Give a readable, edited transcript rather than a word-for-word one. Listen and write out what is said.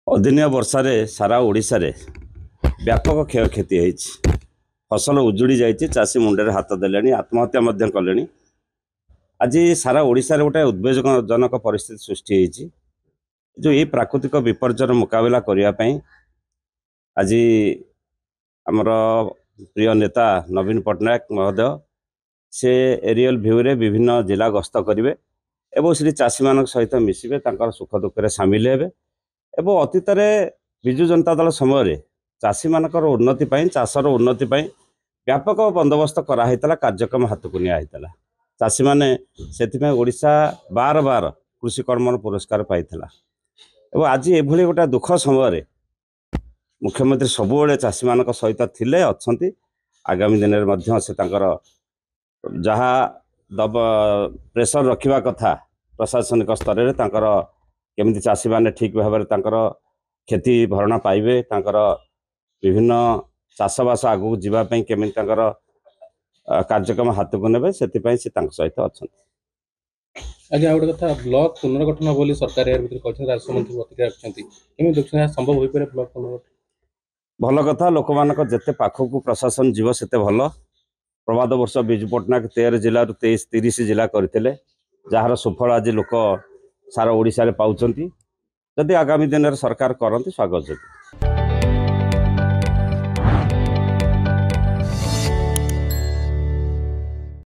अदिनिया वर्षारे सारा ओडिशा रे व्यापक क्षयक्षति होती। फसल उजुड़ी जाइए, चाषी मुंडे हाथ देले, आत्महत्या कले। आज सारा ओडिशा रे गोटे उद्वेगजनक परिस्थिति सृष्टि होती। जो ये प्राकृतिक विपर्यर मुकाबला करने आज आमर प्रिय नेता नवीन पट्टनायक महोदय से एरियल व्यू रे विभिन्न जिला गस्त करेंगे और से चाषी मान सहित मिसवे सुख दुख में सामिल हेबे। एवं अतीत विजु जनता दल समय चाषी मान उन्नति चाषर उन्नति व्यापक बंदोबस्त कराइला, कार्यक्रम हाथ को नियाला। चाषी मैंने से ओडिशा बार बार कृषि कर्म पुरस्कार पाइला। आज ये गोटे दुख समय मुख्यमंत्री सबुले चाषी मान सहित थिले अच्छी। आगामी दिन में से जहाँ दब प्रेसर रखा कथा प्रशासनिक स्तर में केमती चाषी मैंने ठीक भाव में क्षति भरणा पाइबे, विभिन्न चाषबास आगू जावाई केमी कार्यक्रम हाथ को ने से सहित अच्छा। आज्ञा गोटे कथा ब्लॉक पुनर्गठन बोली सरकार राजमंत्री प्रतिक्रिया संभव हो पारे ब्लॉक पुनर्गठन भल कथा। लोक मान जिते पाखक प्रशासन जीव से भल। प्रभात वर्ष विजु पट्टनायक 13 जिलू 30 जिला करते, जार सुफल आज लोक सारा ओडिशा रे पाउछंती। जदि आगामी दिन में सरकार करती स्वागत।